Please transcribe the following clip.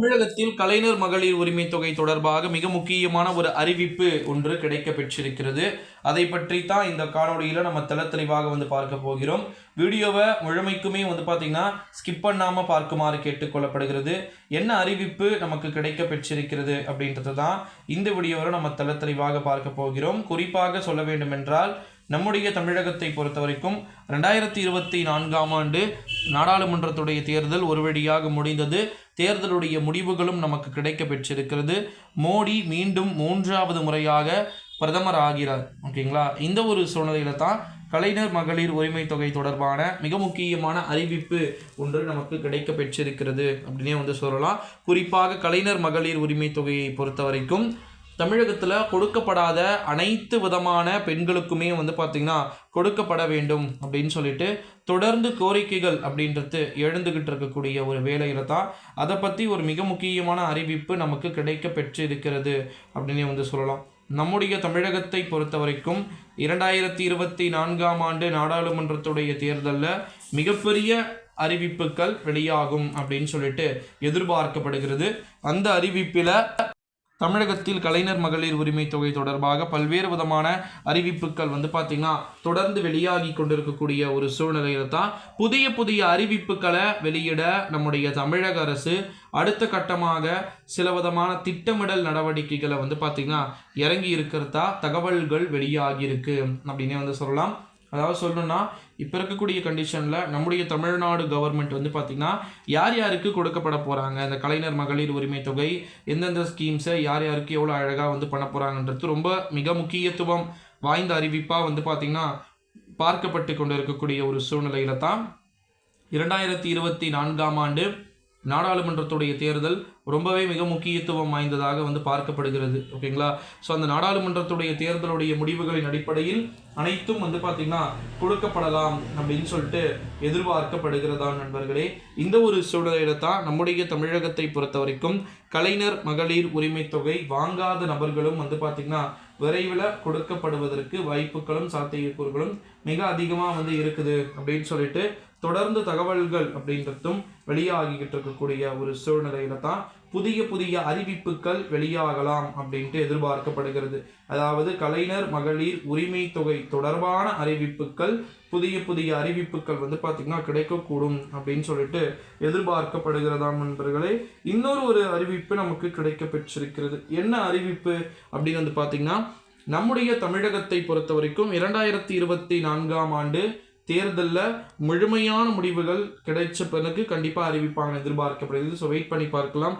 தமிழகத்தில் கலைஞர் மகளிர் உரிமை தொகை தொடர்பாக மிக முக்கியமான ஒரு அறிவிப்பு ஒன்று கிடைக்க பெற்றிருக்கிறது. அதை பற்றி தான் இந்த காணொலியில் நம்ம தெளிவாக பார்க்க போகிறோம். வீடியோவை முழுமைக்குமே பார்த்தீங்கன்னா ஸ்கிப் பண்ணாமல் பார்க்குமாறு கேட்டுக்கொள்ளப்படுகிறது. என்ன அறிவிப்பு நமக்கு கிடைக்க பெற்றிருக்கிறது அப்படின்றது தான் இந்த வீடியோவில் நம்ம தெளிவாக பார்க்க போகிறோம். குறிப்பாக சொல்ல வேண்டும் என்றால், நம்முடைய தமிழகத்தை பொறுத்த வரைக்கும் 2024ஆம் ஆண்டு நாடாளுமன்றத்துடைய தேர்தல் ஒரு வழியாக முடிந்தது. தேர்தலுடைய முடிவுகளும் நமக்கு கிடைக்க பெற்றிருக்கிறது. மோடி மீண்டும் 3வது முறையாக பிரதமர் ஆகிறார். ஓகேங்களா? இந்த ஒரு சூழ்நிலையில தான் கலைஞர் மகளிர் உரிமை தொகை தொடர்பான மிக முக்கியமான அறிவிப்பு ஒன்று நமக்கு கிடைக்க பெற்றிருக்கிறது அப்படின்னே சொல்லலாம். குறிப்பாக கலைஞர் மகளிர் உரிமை தொகையை பொறுத்த வரைக்கும் தமிழகத்தில் கொடுக்கப்படாத அனைத்து விதமான பெண்களுக்குமே பார்த்திங்கன்னா கொடுக்கப்பட வேண்டும் அப்படின்னு சொல்லிட்டு தொடர்ந்து கோரிக்கைகள் அப்படின்றது எழுந்துகிட்டு இருக்கக்கூடிய ஒரு வேலையில் தான் அதை பற்றி ஒரு மிக முக்கியமான அறிவிப்பு நமக்கு கிடைக்க பெற்றிருக்கிறது அப்படின்னே சொல்லலாம். நம்முடைய தமிழகத்தை பொறுத்த வரைக்கும் 2024ஆம் ஆண்டு நாடாளுமன்றத்துடைய தேர்தலில் மிகப்பெரிய அறிவிப்புகள் வெளியாகும் அப்படின்னு சொல்லிட்டு எதிர்பார்க்கப்படுகிறது. அந்த அறிவிப்பில் தமிழகத்தில் கலைஞர் மகளிர் உரிமை தொகை தொடர்பாக பல்வேறு விதமான அறிவிப்புகள் பார்த்திங்கன்னா தொடர்ந்து வெளியாகி கொண்டிருக்கக்கூடிய ஒரு சூழ்நிலையில தான் புதிய அறிவிப்புகளை வெளியிட நம்முடைய தமிழக அரசு அடுத்த கட்டமாக சில விதமான திட்டமிடல் நடவடிக்கைகளை பார்த்திங்கன்னா இறங்கி இருக்கிறதா தகவல்கள் வெளியாகியிருக்கு அப்படின்னே சொல்லலாம். அதாவது சொல்லணும்னா, இப்போ இருக்கக்கூடிய கண்டிஷனில் நம்முடைய தமிழ்நாடு கவர்மெண்ட் பார்த்திங்கன்னா யார் யாருக்கு கொடுக்கப்பட போகிறாங்க, இந்த கலைஞர் மகளிர் உரிமை தொகை எந்தெந்த ஸ்கீம்ஸை யார் யாருக்கு எவ்வளோ அழகாக பண்ண போகிறாங்கன்றது ரொம்ப மிக முக்கியத்துவம் வாய்ந்த அறிவிப்பாக பார்த்திங்கன்னா பார்க்கப்பட்டு கொண்டு இருக்கக்கூடிய ஒரு சூழ்நிலையில் தான் 2024ஆம் ஆண்டு நாடாளுமன்றத்துடைய தேர்தல் ரொம்பவே மிக முக்கியத்துவம் வாய்ந்ததாக பார்க்கப்படுகிறது. ஓகேங்களா? ஸோ அந்த நாடாளுமன்றத்துடைய தேர்தலுடைய முடிவுகளின் அடிப்படையில் அனைத்தும் பார்த்திங்கன்னா கொடுக்கப்படலாம் அப்படின்னு சொல்லிட்டு எதிர்பார்க்கப்படுகிறதா நண்பர்களே. இந்த ஒரு சூழ்நிலையில தான் நம்முடைய தமிழகத்தை பொறுத்த வரைக்கும் கலைஞர் மகளிர் உரிமை தொகை வாங்காத நபர்களும் பார்த்திங்கன்னா விரைவில் கொடுக்கப்படுவதற்கு வாய்ப்புகளும் சாத்தியக்கூறுகளும் மிக அதிகமாக இருக்குது அப்படின்னு சொல்லிட்டு தொடர்ந்து தகவல்கள் அப்படின்றதும் வெளியாகிக்கிட்டு இருக்கக்கூடிய ஒரு சூழ்நிலையில தான் புதிய அறிவிப்புகள் வெளியாகலாம் அப்படின்ட்டு எதிர்பார்க்கப்படுகிறது. அதாவது கலைஞர் மகளிர் உரிமை தொகை தொடர்பான அறிவிப்புகள் புதிய அறிவிப்புகள் பார்த்திங்கன்னா கிடைக்கக்கூடும் அப்படின்னு சொல்லிட்டு எதிர்பார்க்கப்படுகிறதாம் நண்பர்களே. இன்னொரு அறிவிப்பு நமக்கு கிடைக்க பெற்றிருக்கிறது. என்ன அறிவிப்பு அப்படின்னு பார்த்திங்கன்னா, நம்முடைய தமிழகத்தை பொறுத்த வரைக்கும் 2024ஆம் ஆண்டு தேர்தலில் முழுமையான முடிவுகள் கிடைச்ச பிறகு கண்டிப்பாக அறிவிப்பாங்க எதிர்பார்க்கப்படுகிறது. ஸோ வெயிட் பண்ணி பார்க்கலாம்.